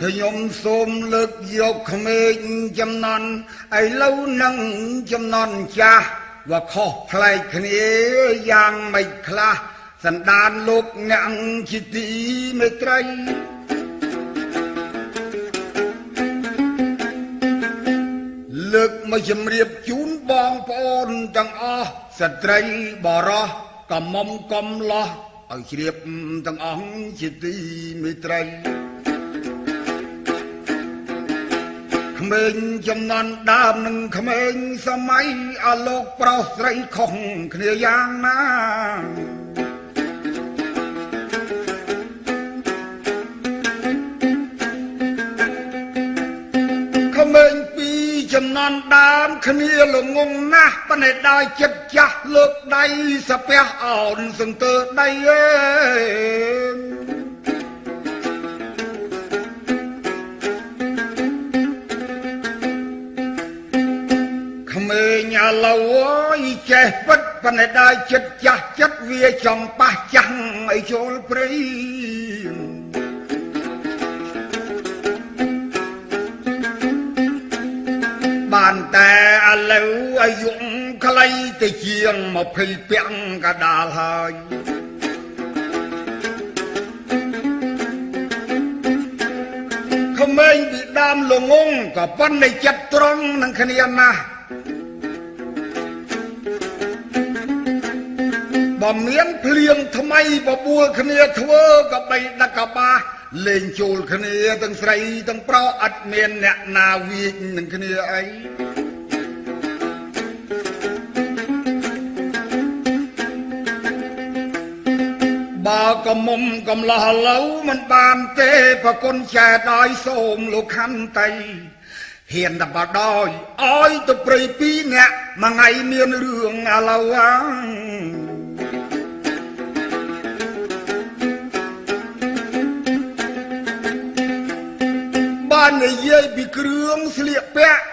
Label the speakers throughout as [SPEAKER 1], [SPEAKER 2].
[SPEAKER 1] ខ្ញុំសូមលើកយកក្មេងចំនួនឥឡូវនឹងចំនួនចាស់ว่าខុសប្លែកគ្នាយ៉ាងម៉េចខ្លះសន្តានលោកអ្នកជាទីមេត្រីលើកមកជម្រាបជូនបងប្អូនទាំងអស់ស្ត្រីបរោះកំមុំកំឡោះឲ្យជ្រាបទាំងអង្គជាទីមេត្រីក្មេងចំនួនដើមនិងក្មេងសម័យអាលោកប្រុសស្រីខុសគ្នាយ៉ាងណាក្មេងពីរចំនួនដើមគ្នាល្ងងណាស់ប៉ុន្តែដោយចិត្តចាស់លើកដៃសាពះអោនសង្ទើដៃអើយក្មេងឥឡូវអើយចេះពិតប៉ុន្តែដោយចិត្តចាស់ចិត្តវាចង់ប៉ះចាំងឲ្យចូលព្រៃបានតែឥឡូវអាយុខ្លីទៅជាង20ពាំងកដាលហើយក្មេងពីដើមល្ងងក៏ប៉ុន្តែចិត្តត្រង់នឹងគ្នាណាស់បើមានភ្លៀងថ្មីបបួលគ្នាធ្វើក៏បីដឹកកបាលេងចូលគ្នាទាំងស្រីទាំងប្រុសអត់មានអ្នកណាវាចនឹងគ្នាអីបើកំមុំកំឡោះឡូវមិនបានទេប្រគុណចែដោយសូមលោកខន្តីហ៊ានតែបដោយឲ្យទៅព្រៃពីរនាក់មួយថ្ងៃមានរឿងឥឡូវបាននិយាយពីគ្រឿងស្លៀកពាក់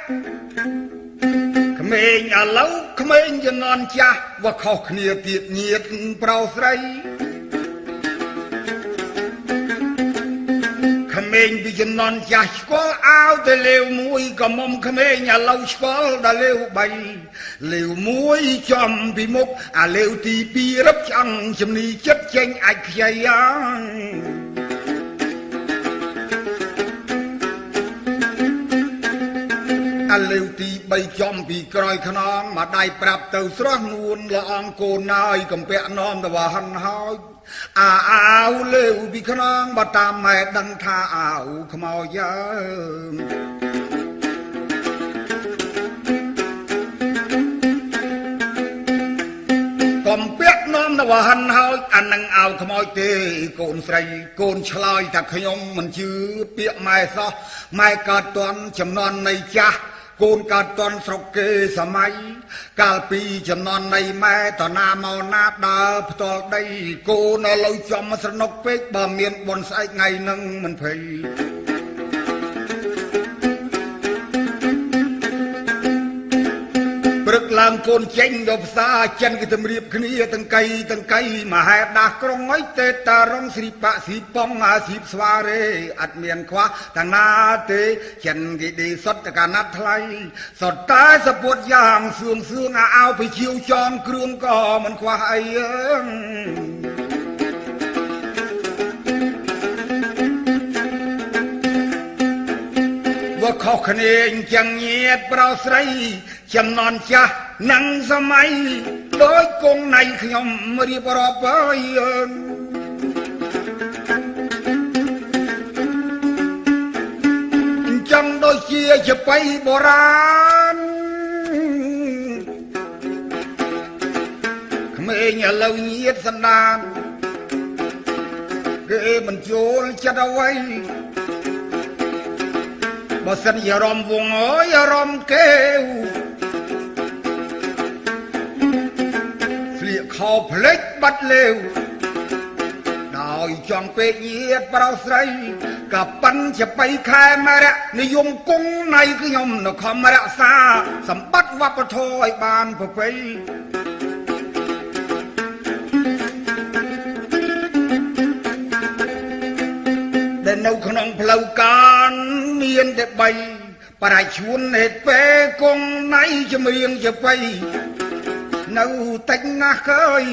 [SPEAKER 1] ក្មេងឥឡូវក្មេងជំនាន់ចាស់ว่าខុសគ្នាទៀតញាតប្រុសស្រីក្មេងពីជំនាន់ចាស់ស្គាល់អាវទៅលេវមួយក៏មុំក្មេងឥឡូវស្គាល់ដល់លេវ3លេវមួយចំពីមុខអាលេវទី2រឹបឆ្អឹងជំនីចិត្តចេញអាចខ្ចីអាលេវទី3ចំពីក្រោយខ្នងមកដៃប្រាប់ទៅស្រស់នួនละអងកូនណាយកំពាក់នាំទៅវ៉ាហិនហើយអាវលេវពីខ្នងបើតាមម៉ែដឹងថាអាវខ្មោចកំពាក់នាំទៅវ៉ាហិនហើយអានឹងអាវខ្មោចទេកូនស្រីកូនឆ្លើយថាខ្ញុំមិនជឿពាក្យម៉ែសោះម៉ែកើតតន់ចំនួននៃចាស់កូនកើតតន់ស្រុកគេសម័យកាលពីចំនួននៃម៉ែតណាមកណាដើរផ្ទាល់ដីកូនឥឡូវចំស្រណុកពេកបើមានបុណ្យស្អែកថ្ងៃនឹងមិនភ័យព្រឹកឡើងកូនចេញទៅផ្សារចិនគេទម្រាបគ្នាទាំងកៃមហេដាស់ក្រុងអីទេតារងស្រីបាក់ស្រីប៉ងអាស្រីស្វារេអត់មានខ្វះទាំងណាទេចិនគេឌីសុតតកាណាត់ថ្លៃសុតតែសពុតយ៉ាងសឿងអាវไปជាវចងគ្រឿងក៏មិនខ្វះអីខុសគ្នាអញ្ចឹងញាតប្រុសស្រីចំនួនចាស់នឹងសម័យដោយគង់ណៃខ្ញុំរៀបរាប់ហើយអញ្ចឹងដូចជាចបៃបុរាណក្មេងឥឡូវញាតសន្តានគេមិនចូលចិត្តអ្វីបើសិនជារំវងអើយរំកេវស្លៀកខោផ្លេចបាត់លេវដោយចង់ពេកញាតប្រុសស្រីក៏ប៉ិនជាបៃខែមរៈនិយមគង់ណៃខ្ញុំនៅខំរក្សាសម្បត្តិវប្បធម៌ឲ្យបានប្រពៃ ใน នៅក្នុងផ្លូវការមានតែ3ប្រៃជួនហេតុពេលគង់ណៃចម្រៀងជាបៃនៅតិចណាស់កើយ